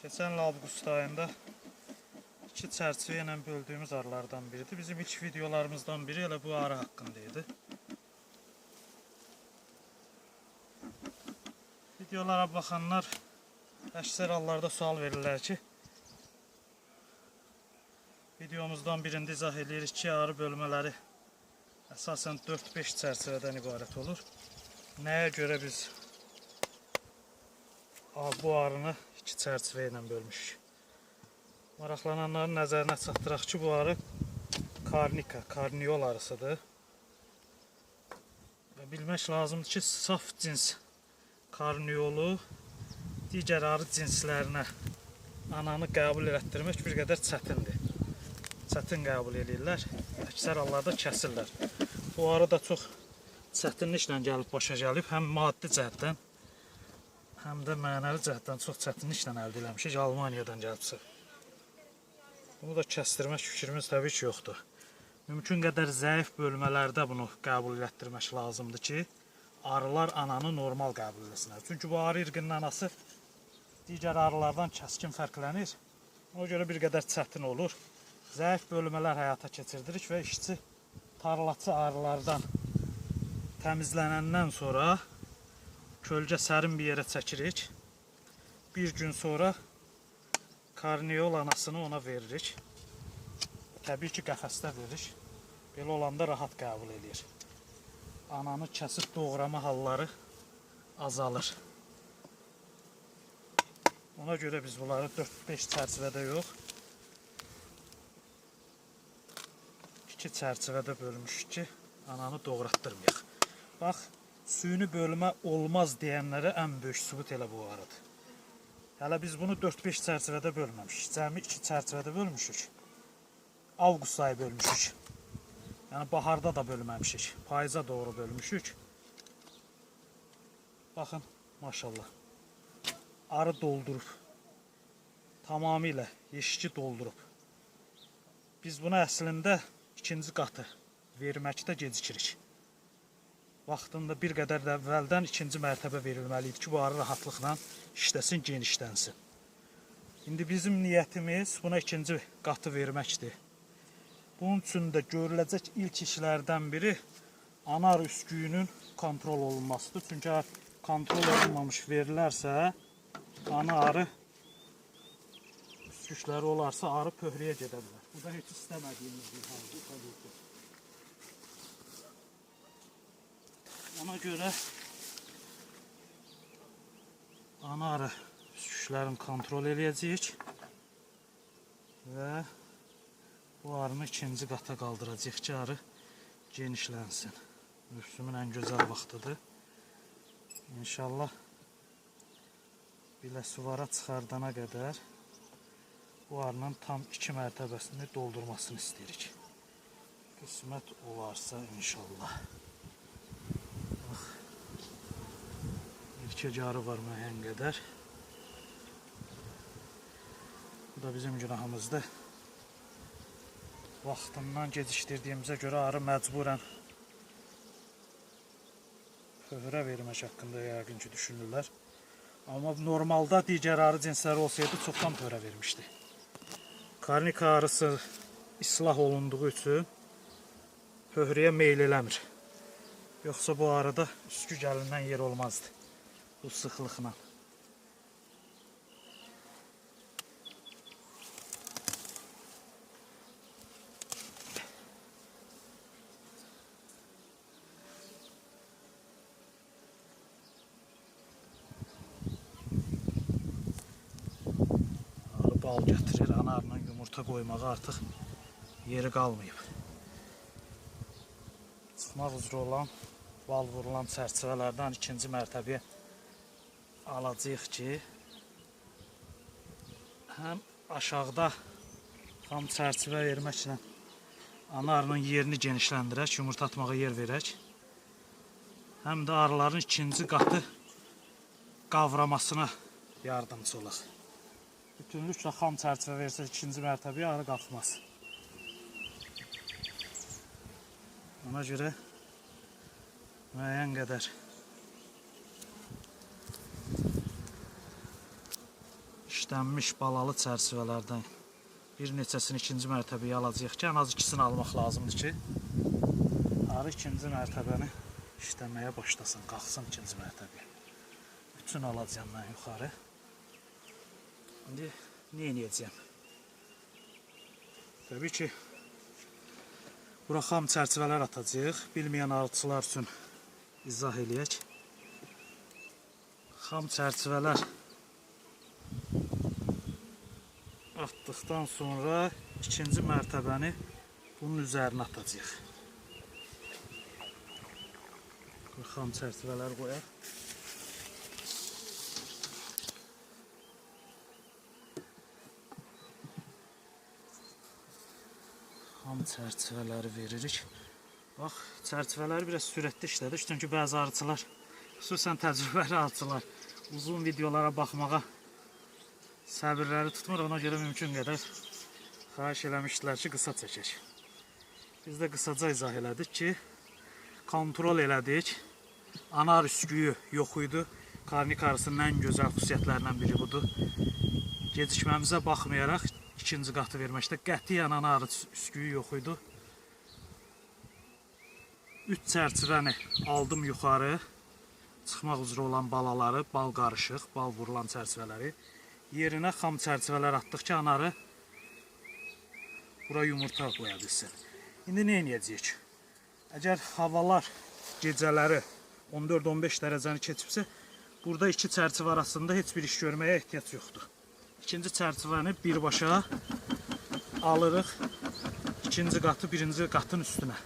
Keçən il avqust ayında 2 çərçivə ilə böldüyümüz arılardan biridir. Bizim ilk videolarımızdan biri elə bu arı haqqında idi. Videolara baxanlar əksər hallarda sual verirlər ki, videomuzdan birində izah edirik ki, arı bölmələri əsasən 4-5 çərçivədən ibarət olur. Nəyə görə biz bu arını 2 çərçivə ilə bölmüşük? Maraqlananların nəzərinə çatdıraq ki, bu arı karniol arısıdır. Və bilmək lazımdır ki, saf cins karniolu digər arı cinslərinə ananı qəbul etdirmək bir qədər çətindir. Çətin qəbul edirlər, əksər hallarda kəsirlər. Bu arı da çox çətinliklə gəlib başa gəlib, həm maddi cəhətdən, həm də mənəvi cəhətdən çox çətinliklə əldə eləmişik, Almaniyadan gəlibsə. Bunu da kəsdirmək fikrimiz təbii ki, yoxdur. Mümkün qədər zəif bölmələrdə bunu qəbul etdirmək lazımdır ki, arılar ananı normal qəbul etsinlər. Çünki bu arı irqinin anası digər arılardan kəskin fərqlənir. Ona görə bir qədər çətin olur. Zəif bölmələr həyata keçirdirik və işçi tarlaçı arılardan təmizlənəndən sonra kölgə sərin bir yerə çəkirik. Bir gün sonra karniol anasını ona veririk. Təbii ki, qəfəsdə veririk. Belə olanda rahat qəbul edir. Ananı kəsib doğrama halları azalır. Ona görə biz bunları 4-5 çərçivədə yox, 2 çərçivədə bölmüşük ki, ananı doğratdırmayaq. Bax, süni bölmə olmaz deyənlərə ən böyük sübut elə bu arıdır. Hələ biz bunu 4-5 çərçivədə bölməmişik. Cəmi 2 çərçivədə bölmüşük. Avqust ayı bölmüşük. Yəni baharda da bölməmişik. Payıza doğru bölmüşük. Baxın, maşallah. Arı doldurub. Tamamilə yeşiki doldurub. Biz buna əslində ikinci qatı verməkdə gecikirik. Vaxtında bir qədər də əvvəldən ikinci mərtəbə verilməliydi ki, bu arı rahatlıqla işləsin, genişlənsin. İndi bizim niyyətimiz buna ikinci qatı verməkdir. Bunun üçün də görüləcək ilk işlərdən biri ana arı üsküyünün kontrol olunmasıdır. Çünki kontrol olunmamış verilərsə, ana arı üskükləri olarsa arı pöhrəyə gedə bilər. Bu da heç istəmədiyimiz bir haldır təbii ki. Ona görə ana arı üsküklərini kontrol edəcəyik və bu arını ikinci qata qaldıracaq ki, arı genişlənsin. Mövsümün ən gözəl vaxtıdır. İnşallah biləsivara çıxardana qədər bu arının tam 2 mərtəbəsini doldurmasını istəyirik. Qismət olarsa inşallah. İlk arı var müəyyən qədər. Bu da bizim günahımızdır. Vaxtından gecikdirdiyimizə görə arı məcburən pöhrə vermək haqqında yəqin ki düşünürlər. Amma normalda digər arı cinsləri olsaydı çoxdan pöhrə vermişdi. Karnika arısı islah olunduğu üçün pöhrəyə meyl eləmir. Yoxsa bu arıda üskü gəlindən yer olmazdı. Bu sıxlıqla. Arı bal gətirir, ana arının yumurta qoymağı artıq yeri qalmayıb. Çıxmaq üzrə olan bal vurulan çərçivələrdən ikinci mərtəbəyə alacağıq ki, həm aşağıda tam çərçivə verməklə ana arının yerini genişləndirək, yumurta atmağa yer verək. Həm də arıların ikinci qatı qavramasına yardımcı olaq. Bütünlüklə xam çərçivə versək ikinci mərtəbəyə arı qalxmaz. Ona görə müəyyən qədər işlənmiş balalı çərçivələrdən bir neçəsini ikinci mərtəbəyə alacağıq ki, ən az ikisini almaq lazımdır ki, arı ikinci mərtəbəni işləməyə başlasın, qalxsın ikinci mərtəbəyə. Bütün alacağım mən yuxarı. İndi nə edəcəyəm? Təbii ki, bura xam çərçivələr atacağıq. Bilməyən arıçılar üçün izah eləyək. Xam çərçivələr atdıqdan sonra ikinci mərtəbəni bunun üzərinə atacağıq. Xam çərçivələr qoyaq. Xam çərçivələri veririk. Bax, çərçivələri biraz sürətli işlədik. Çünki bəzi arıçılar, xüsusən təcrübəli arıçılar uzun videolara baxmağa səbirləri tutmur. Ona görə mümkün qədər xahiş eləmişdilər ki, qısa çəkək. Biz də qısaca izah elədik ki, kontrol elədik. Anar üsküyü yox idi. Karnik arısının ən gözəl xüsusiyyətlərindən biri budur. Gecikməmizə baxmayaraq ikinci qatı verməkdə qətiyyən anar üsküyü yox idi. 3 çərçivəni aldım yuxarı. Çıxmaq üzrə olan balaları, bal qarışıq, bal vurulan çərçivələri yerinə xam çərçivələr atdıq ki, anarı bura yumurta qoya bilsin. İndi nə edəcəyik? Əgər havalar gecələri 14-15 dərəcəni keçibsə, burada iki çərçivə arasında heç bir iş görməyə ehtiyac yoxdur. İkinci çərçivəni birbaşa alırıq, ikinci qatı birinci qatın üstünə,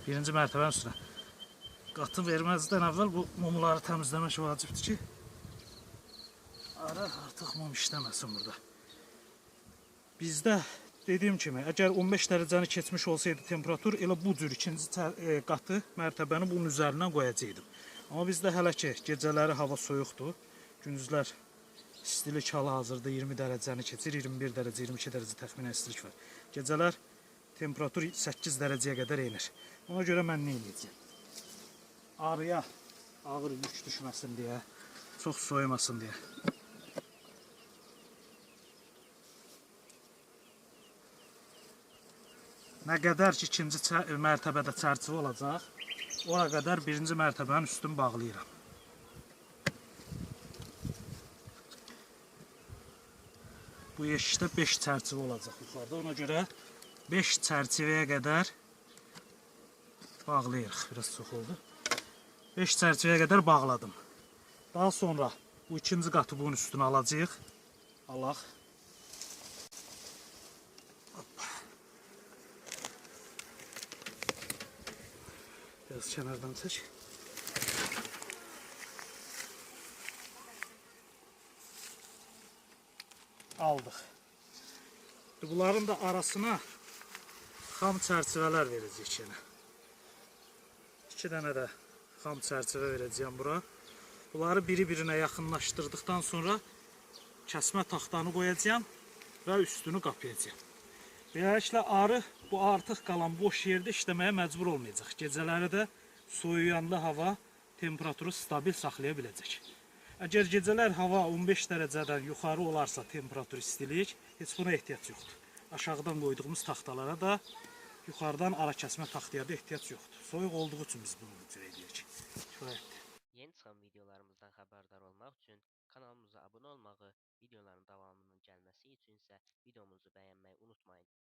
birinci mərtəbənin üstünə. Qatı verməzdən əvvəl bu mumları təmizləmək vacibdir ki, arı artıq mum işləməsin burada. Bizdə dediyim kimi, əgər 15 dərəcəni keçmiş olsaydı temperatur, elə bu cür ikinci qatı mərtəbəni bunun üzərindən qoyacaqdım. Amma bizdə hələ ki, gecələri hava soyuqdur, gündüzlər istilik hal-hazırda 20 dərəcəni keçir, 21 dərəcə, 22 dərəcə təxminən istilik var. Gecələr temperatur 8 dərəcəyə qədər enir. Ona görə mən nə edəcəyəm? Arıya ağır yük düşməsin deyə, çox soyumasın deyə. Nə qədər ki, ikinci mərtəbədə çərçivə olacaq, ora qədər birinci mərtəbənin üstünü bağlayıram. Bu yeşikdə 5 çərçivə olacaq yuxarıda, ona görə 5 çərçivəyə qədər bağlayırıq. Biraz çox oldu. 5 çərçivəyə qədər bağladım. Daha sonra bu ikinci qatı bunun üstünə alacağıq. Alaq. Biraz kənardan çək. Aldıq. Bunların da arasına xam çərçivələr verəcəyik yenə. 2 dənə də xam çərçivə verəcəyəm bura. Bunları biri-birinə yaxınlaşdırdıqdan sonra kəsmə taxtanı qoyacağım və üstünü qapayacağım. Beləliklə arı bu artıq qalan boş yerdə işləməyə məcbur olmayacaq. Gecələri də soyuyanda hava temperaturu stabil saxlaya biləcək. Əgər gecələr hava 15 dərəcədən yuxarı olarsa temperatur istilik, heç buna ehtiyac yoxdur. Aşağıdan qoyduğumuz taxtalara da yuxarıdan ara kəsmə taxtaya da ehtiyac yoxdur. Soyuq olduğu üçün biz bunu icra edirik. Kifayətdir. Yeni çıxan videolarımızdan xəbərdar olmaq üçün kanalımıza abunə olmağı, videoların davamının gəlməsi üçün isə videomuzu bəyənməyi unutmayın.